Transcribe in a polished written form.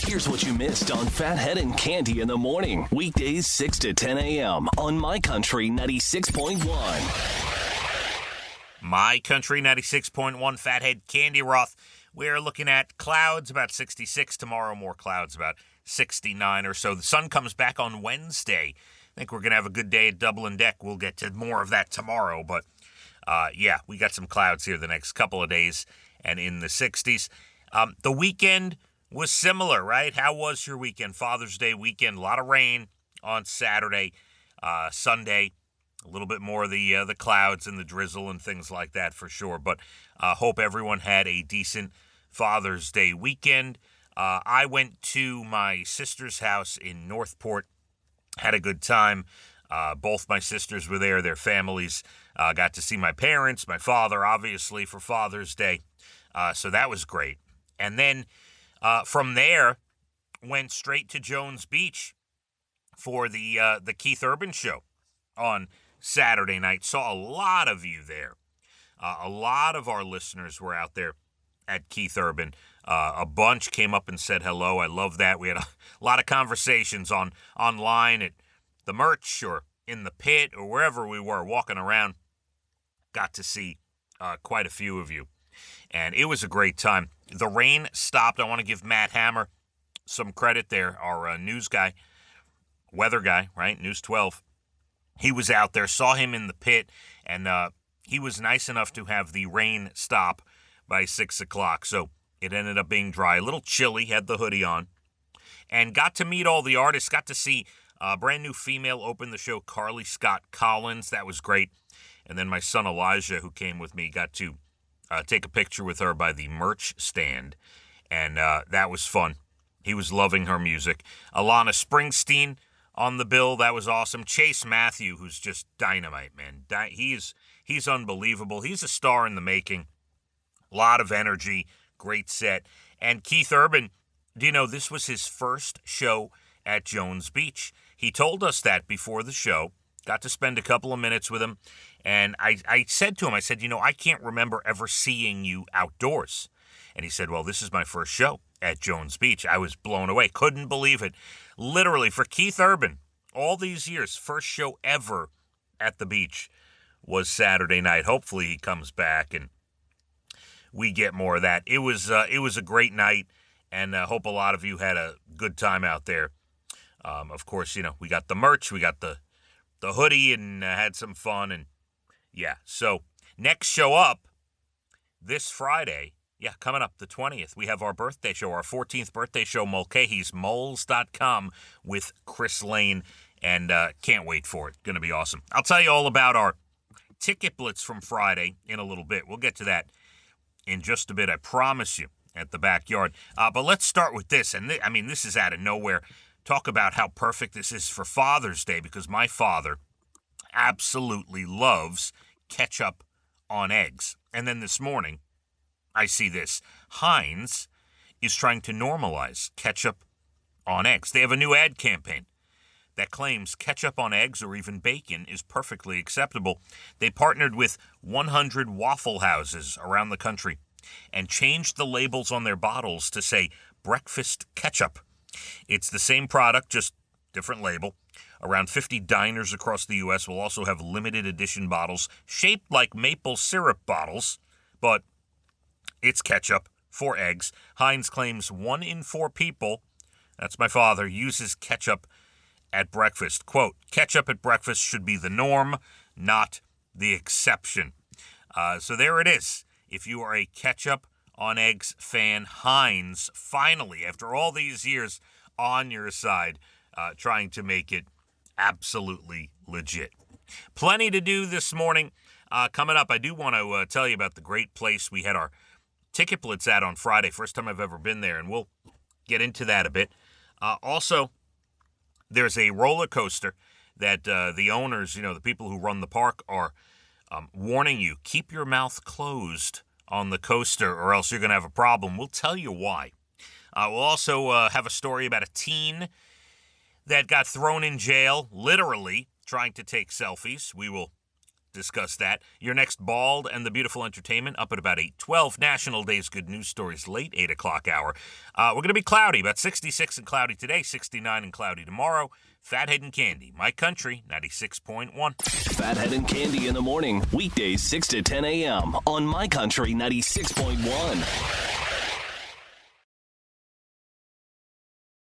Here's what you missed on Phathead and Cande in the morning. Weekdays 6 to 10 a.m. on My Country 96.1. My Country 96.1, Phathead, Cande Roth. We're looking at clouds, about 66 tomorrow, more clouds, about 69 or so. The sun comes back on Wednesday. I think we're going to have a good day at Dublin Deck. We'll get to more of that tomorrow, but yeah, we got some clouds here the next couple of days and in the 60s. The weekend was similar, right? How was your weekend? Father's Day weekend, a lot of rain on Saturday, Sunday, a little bit more of the clouds and the drizzle and things like that for sure. But hope everyone had a decent Father's Day weekend. I went to my sister's house in Northport, had a good time. Both my sisters were there, their families. Got to see my parents, my father, obviously, for Father's Day. So that was great. And then from there, went straight to Jones Beach for the Keith Urban show on Saturday night. Saw a lot of you there. A lot of our listeners were out there at Keith Urban. A bunch came up and said hello. I love that. We had a lot of conversations online at the merch or in the pit or wherever we were walking around. Got to see quite a few of you. And it was a great time. The rain stopped. I want to give Matt Hammer some credit there, our news guy, weather guy, right? News 12. He was out there, saw him in the pit, and he was nice enough to have the rain stop by 6 o'clock. So it ended up being dry, a little chilly, had the hoodie on, and got to meet all the artists, got to see a brand new female open the show, Carly Scott Collins. That was great. And then my son Elijah, who came with me, got to take a picture with her by the merch stand, and that was fun. He was loving her music. Alana Springsteen on the bill. That was awesome. Chase Matthew, who's just dynamite, man. He's unbelievable. He's a star in the making. A lot of energy. Great set. And Keith Urban, do you know this was his first show at Jones Beach? He told us that before the show. Got to spend a couple of minutes with him. And I said to him, I can't remember ever seeing you outdoors. And he said, well, this is my first show at Jones Beach. I was blown away. Couldn't believe it. Literally, for Keith Urban, all these years, first show ever at the beach was Saturday night. Hopefully he comes back and we get more of that. It was a great night, and I hope a lot of you had a good time out there. Of course, we got the merch, we got the hoodie, and had some fun. And yeah, so next show up this Friday, coming up the 20th, we have our birthday show, our 14th birthday show, Mulcahy's, moles.com with Chris Lane, and can't wait for it. Going to be awesome. I'll tell you all about our ticket blitz from Friday in a little bit. We'll get to that in just a bit, I promise you, at the backyard. But let's start with this, and this is out of nowhere. Talk about how perfect this is for Father's Day, because my father absolutely loves ketchup on eggs. And then this morning, I see this. Heinz is trying to normalize ketchup on eggs. They have a new ad campaign that claims ketchup on eggs or even bacon is perfectly acceptable. They partnered with 100 Waffle Houses around the country and changed the labels on their bottles to say breakfast ketchup. It's the same product, just different label. Around 50 diners across the U.S. will also have limited edition bottles shaped like maple syrup bottles, but it's ketchup for eggs. Heinz claims 1 in 4 people, that's my father, uses ketchup at breakfast. Quote, ketchup at breakfast should be the norm, not the exception. So there it is. If you are a ketchup on eggs fan, Heinz, finally, after all these years, on your side, trying to make it absolutely legit. Plenty to do this morning. Coming up, I do want to tell you about the great place we had our ticket blitz at on Friday. First time I've ever been there, and we'll get into that a bit. Also, there's a roller coaster that the owners, the people who run the park, are warning you, keep your mouth closed on the coaster or else you're going to have a problem. We'll tell you why. We'll also have a story about a teen that got thrown in jail, literally trying to take selfies. We will discuss that. Your next Bald and the Beautiful Entertainment up at about 8:12. National Day's Good News Stories late 8 o'clock hour. We're going to be cloudy, about 66 and cloudy today, 69 and cloudy tomorrow. Phathead and Cande, My Country, 96.1. Phathead and Cande in the morning, weekdays 6 to 10 a.m. on My Country 96.1.